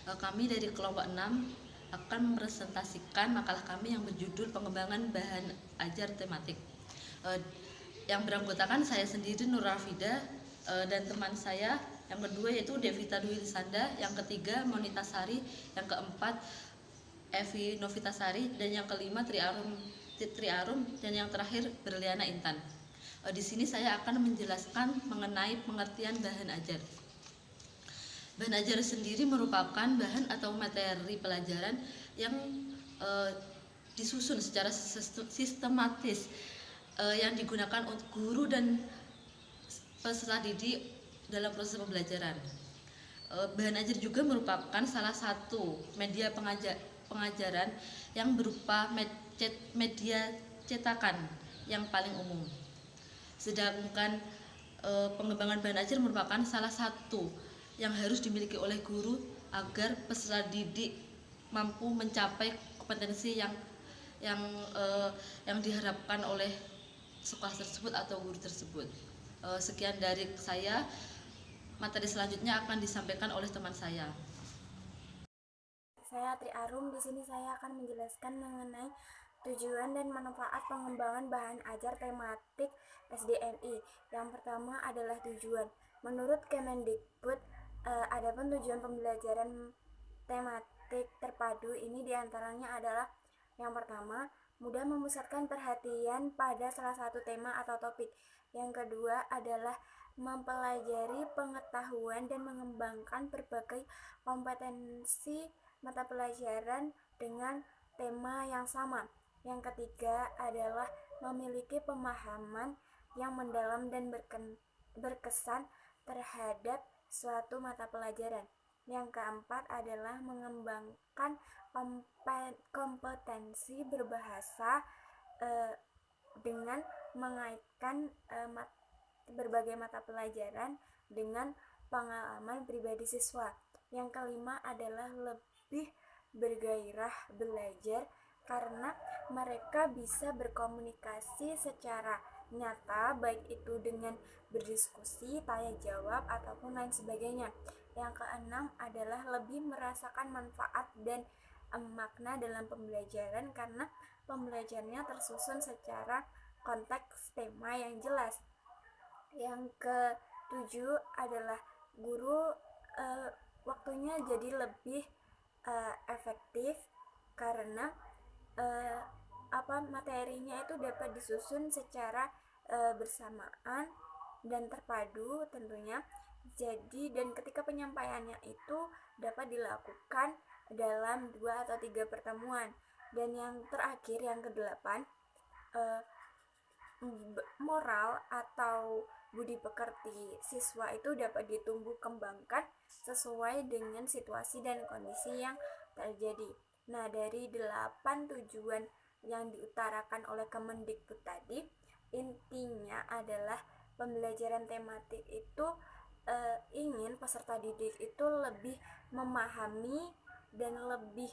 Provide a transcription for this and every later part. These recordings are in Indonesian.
Kami dari kelompok 6 akan mempresentasikan makalah kami yang berjudul pengembangan bahan ajar tematik. Eh, yang beranggotakan saya sendiri Nur Rafida, dan teman saya yang kedua yaitu Devita Dwi Lisanda, yang ketiga Monita Sari, yang keempat Evi Novitasari, dan yang kelima Tri Arum, dan yang terakhir Berliana Intan. Di sini saya akan menjelaskan mengenai pengertian bahan ajar. Bahan ajar sendiri merupakan bahan atau materi pelajaran yang disusun secara sistematis, yang digunakan untuk guru dan peserta didik dalam proses pembelajaran. Bahan ajar juga merupakan salah satu media pengajaran yang berupa media cetakan yang paling umum. Sedangkan pengembangan bahan ajar merupakan salah satu yang harus dimiliki oleh guru agar peserta didik mampu mencapai kompetensi yang diharapkan oleh sekolah tersebut atau guru tersebut. Sekian dari saya. Materi selanjutnya akan disampaikan oleh teman saya. Saya Tri Arum. Di sini saya akan menjelaskan mengenai tujuan dan manfaat pengembangan bahan ajar tematik SDMI. Yang pertama adalah tujuan. Menurut Kemendikbud, adapun tujuan pembelajaran tematik terpadu ini diantaranya adalah yang pertama, mudah memusatkan perhatian pada salah satu tema atau topik. Yang kedua adalah mempelajari pengetahuan dan mengembangkan berbagai kompetensi mata pelajaran dengan tema yang sama. Yang ketiga adalah memiliki pemahaman yang mendalam dan berkesan terhadap suatu mata pelajaran. Yang keempat adalah mengembangkan kompetensi berbahasa dengan mengaitkan berbagai mata pelajaran dengan pengalaman pribadi siswa. Yang kelima adalah lebih bergairah belajar karena mereka bisa berkomunikasi secara nyata, baik itu dengan berdiskusi, tanya jawab, ataupun lain sebagainya. Yang keenam adalah lebih merasakan manfaat dan makna dalam pembelajaran karena pembelajarannya tersusun secara konteks tema yang jelas. Yang ketujuh adalah guru waktunya jadi lebih efektif karena materinya itu dapat disusun secara bersamaan dan terpadu tentunya. Jadi dan ketika penyampaiannya itu dapat dilakukan dalam 2 atau 3 pertemuan. Dan yang terakhir, yang kedelapan, moral atau budi pekerti siswa itu dapat ditumbuh kembangkan sesuai dengan situasi dan kondisi yang terjadi. Nah, dari 8 tujuan yang diutarakan oleh Kemendikbud tadi, intinya adalah pembelajaran tematik itu ingin peserta didik itu lebih memahami dan lebih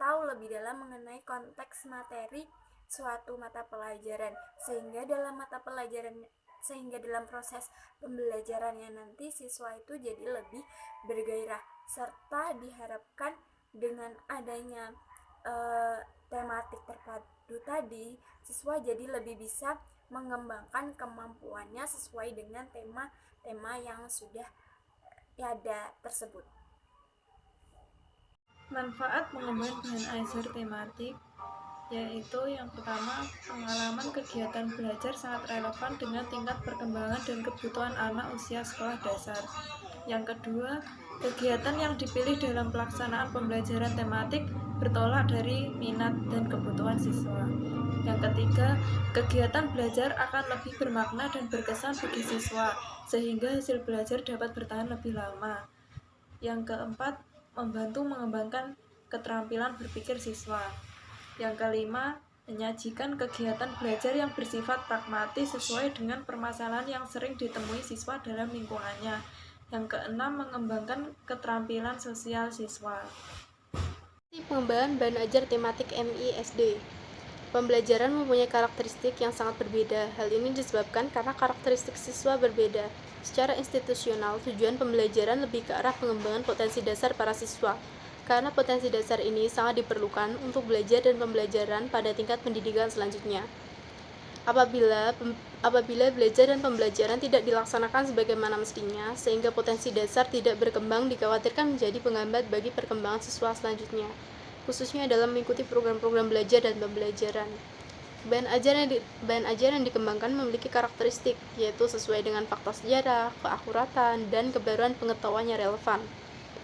tahu lebih dalam mengenai konteks materi suatu mata pelajaran, sehingga dalam proses pembelajarannya nanti siswa itu jadi lebih bergairah, serta diharapkan dengan adanya tematik terpadu tadi, siswa jadi lebih bisa mengembangkan kemampuannya sesuai dengan tema yang sudah ada tersebut. Manfaat pengembangan bahan ajar tematik yaitu yang pertama, pengalaman kegiatan belajar sangat relevan dengan tingkat perkembangan dan kebutuhan anak usia sekolah dasar. Yang kedua, kegiatan yang dipilih dalam pelaksanaan pembelajaran tematik bertolak dari minat dan kebutuhan siswa. Yang ketiga, kegiatan belajar akan lebih bermakna dan berkesan bagi siswa, sehingga hasil belajar dapat bertahan lebih lama. Yang keempat, membantu mengembangkan keterampilan berpikir siswa. Yang kelima, menyajikan kegiatan belajar yang bersifat pragmatis sesuai dengan permasalahan yang sering ditemui siswa dalam lingkungannya. Yang keenam, mengembangkan keterampilan sosial siswa. Pengembangan bahan ajar tematik MI SD. Pembelajaran mempunyai karakteristik yang sangat berbeda. Hal ini disebabkan karena karakteristik siswa berbeda. Secara institusional, tujuan pembelajaran lebih ke arah pengembangan potensi dasar para siswa. Karena potensi dasar ini sangat diperlukan untuk belajar dan pembelajaran pada tingkat pendidikan selanjutnya. Apabila belajar dan pembelajaran tidak dilaksanakan sebagaimana mestinya, sehingga potensi dasar tidak berkembang, dikhawatirkan menjadi penghambat bagi perkembangan siswa selanjutnya, khususnya dalam mengikuti program-program belajar dan pembelajaran. Bahan ajar yang dikembangkan memiliki karakteristik, yaitu sesuai dengan fakta sejarah, keakuratan, dan kebaruan pengetahuan yang relevan.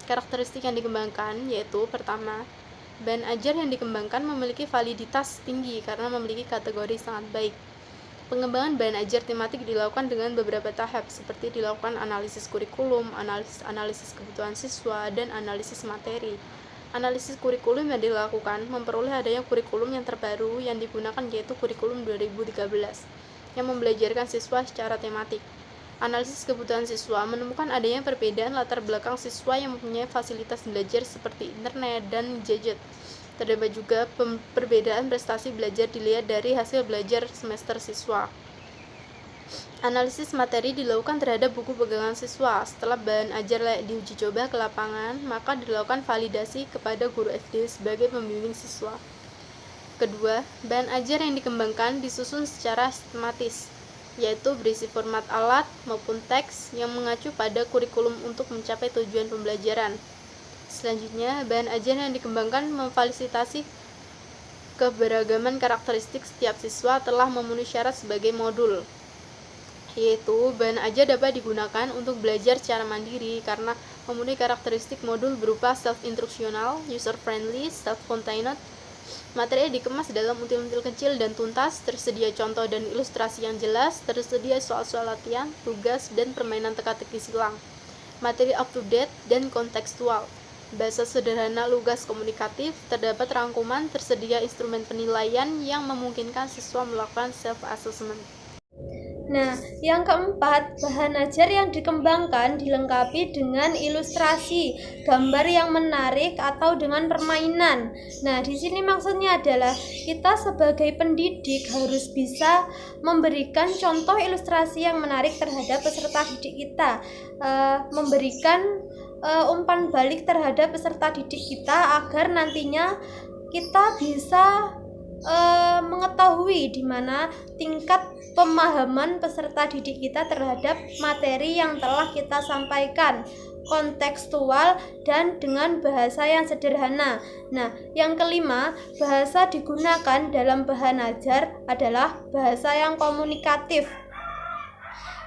Karakteristik yang dikembangkan yaitu pertama, bahan ajar yang dikembangkan memiliki validitas tinggi karena memiliki kategori sangat baik. Pengembangan bahan ajar tematik dilakukan dengan beberapa tahap, seperti dilakukan analisis kurikulum, analisis kebutuhan siswa, dan analisis materi. Analisis kurikulum yang dilakukan memperoleh adanya kurikulum yang terbaru yang digunakan, yaitu kurikulum 2013 yang membelajarkan siswa secara tematik. Analisis kebutuhan siswa menemukan adanya perbedaan latar belakang siswa yang mempunyai fasilitas belajar seperti internet dan gadget. Terdapat juga perbedaan prestasi belajar dilihat dari hasil belajar semester siswa. Analisis materi dilakukan terhadap buku pegangan siswa. Setelah bahan ajar layak diuji coba ke lapangan, maka dilakukan validasi kepada guru SD sebagai pembimbing siswa. Kedua, bahan ajar yang dikembangkan disusun secara sistematis, yaitu berisi format alat maupun teks yang mengacu pada kurikulum untuk mencapai tujuan pembelajaran. Selanjutnya, bahan ajar yang dikembangkan memfasilitasi keberagaman karakteristik setiap siswa telah memenuhi syarat sebagai modul, yaitu bahan ajar dapat digunakan untuk belajar secara mandiri karena memenuhi karakteristik modul berupa self-instructional, user-friendly, self-contained. Materi dikemas dalam until-until kecil dan tuntas, tersedia contoh dan ilustrasi yang jelas, tersedia soal-soal latihan, tugas, dan permainan teka-teki silang. Materi up-to-date dan kontekstual. Bahasa sederhana, lugas, komunikatif, terdapat rangkuman, tersedia instrumen penilaian yang memungkinkan siswa melakukan self-assessment. Nah, yang keempat, bahan ajar yang dikembangkan dilengkapi dengan ilustrasi, gambar yang menarik atau dengan permainan. Nah, di sini maksudnya adalah kita sebagai pendidik harus bisa memberikan contoh ilustrasi yang menarik terhadap peserta didik kita, memberikan umpan balik terhadap peserta didik kita agar nantinya kita bisa mengetahui di mana tingkat pemahaman peserta didik kita terhadap materi yang telah kita sampaikan, kontekstual dan dengan bahasa yang sederhana. Nah, yang kelima, bahasa digunakan dalam bahan ajar adalah bahasa yang komunikatif.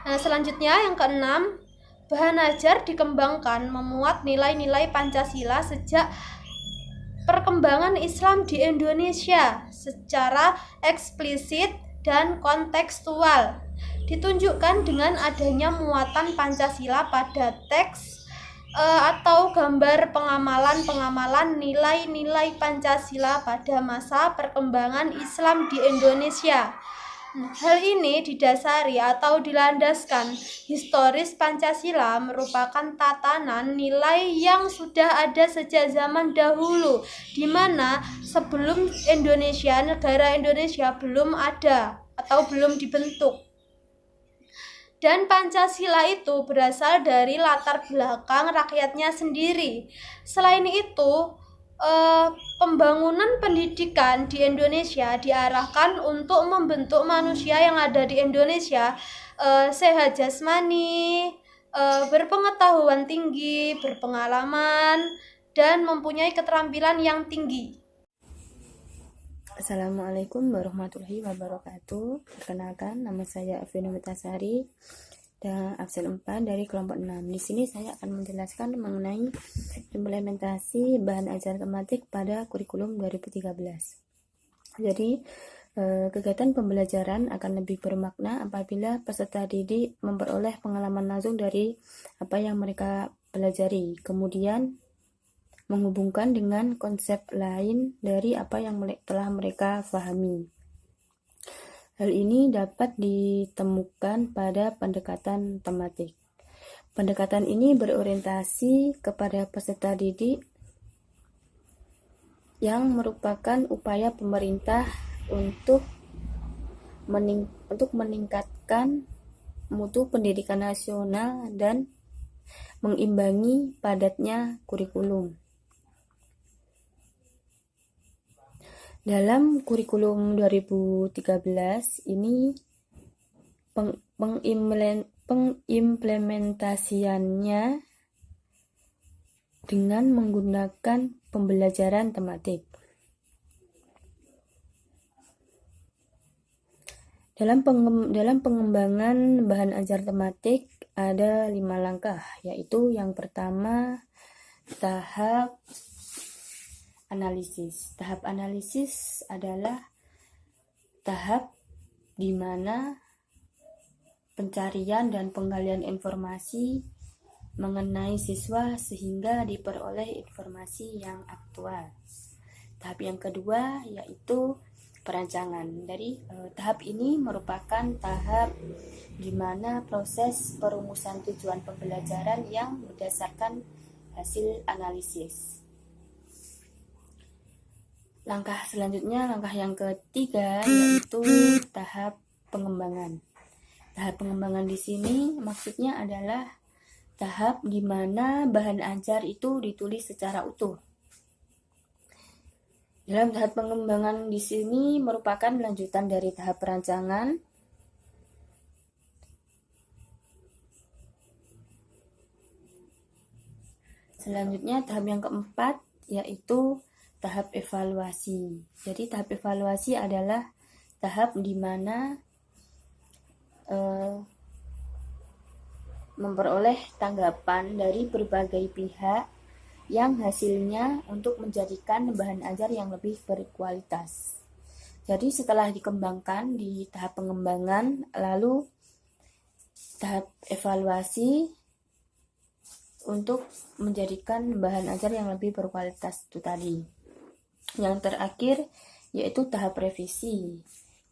Nah, selanjutnya yang keenam, bahan ajar dikembangkan memuat nilai-nilai Pancasila sejak perkembangan Islam di Indonesia secara eksplisit dan kontekstual. Ditunjukkan dengan adanya muatan Pancasila pada teks atau gambar pengamalan nilai-nilai Pancasila pada masa perkembangan Islam di Indonesia. Hal ini didasari atau dilandaskan historis Pancasila merupakan tatanan nilai yang sudah ada sejak zaman dahulu, di mana sebelum negara Indonesia belum ada atau belum dibentuk. Dan Pancasila itu berasal dari latar belakang rakyatnya sendiri. Selain itu, pembangunan pendidikan di Indonesia diarahkan untuk membentuk manusia yang ada di Indonesia sehat jasmani, berpengetahuan tinggi, berpengalaman, dan mempunyai keterampilan yang tinggi. Assalamualaikum warahmatullahi wabarakatuh. Perkenalkan, nama saya Afina Metasari dan absen 4 dari kelompok 6. Di sini saya akan menjelaskan mengenai implementasi bahan ajar tematik pada kurikulum 2013. Jadi, kegiatan pembelajaran akan lebih bermakna apabila peserta didik memperoleh pengalaman langsung dari apa yang mereka pelajari, kemudian menghubungkan dengan konsep lain dari apa yang telah mereka pahami. Hal ini dapat ditemukan pada pendekatan tematik. Pendekatan ini berorientasi kepada peserta didik yang merupakan upaya pemerintah untuk meningkatkan mutu pendidikan nasional dan mengimbangi padatnya kurikulum. Dalam kurikulum 2013 ini pengimplementasiannya dengan menggunakan pembelajaran tematik. Dalam pengembangan bahan ajar tematik ada 5 langkah, yaitu yang pertama tahap analisis. Tahap analisis adalah tahap di mana pencarian dan penggalian informasi mengenai siswa sehingga diperoleh informasi yang aktual. Tahap yang kedua yaitu perancangan. Dari tahap ini merupakan tahap di mana proses perumusan tujuan pembelajaran yang berdasarkan hasil analisis. Langkah selanjutnya, langkah yang ketiga yaitu tahap pengembangan. Tahap pengembangan di sini maksudnya adalah tahap di mana bahan ajar itu ditulis secara utuh. Dalam tahap pengembangan di sini merupakan lanjutan dari tahap perancangan. Selanjutnya tahap yang keempat yaitu tahap evaluasi. Jadi tahap evaluasi adalah tahap di mana memperoleh tanggapan dari berbagai pihak yang hasilnya untuk menjadikan bahan ajar yang lebih berkualitas. Jadi setelah dikembangkan di tahap pengembangan, lalu tahap evaluasi untuk menjadikan bahan ajar yang lebih berkualitas itu tadi. Yang terakhir yaitu tahap revisi.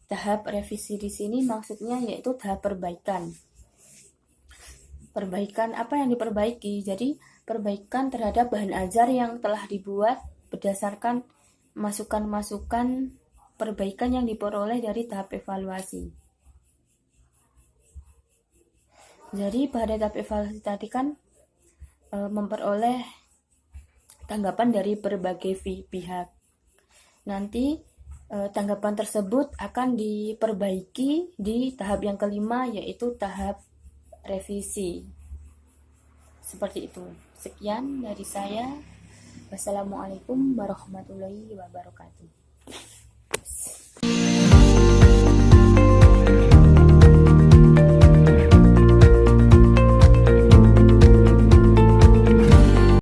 Tahap revisi di sini maksudnya yaitu tahap perbaikan. Perbaikan apa yang diperbaiki? Jadi perbaikan terhadap bahan ajar yang telah dibuat berdasarkan masukan-masukan perbaikan yang diperoleh dari tahap evaluasi. Jadi pada tahap evaluasi tadi kan memperoleh tanggapan dari berbagai pihak. Nanti tanggapan tersebut akan diperbaiki di tahap yang kelima yaitu tahap revisi. Seperti itu. Sekian dari saya. Wassalamualaikum warahmatullahi wabarakatuh.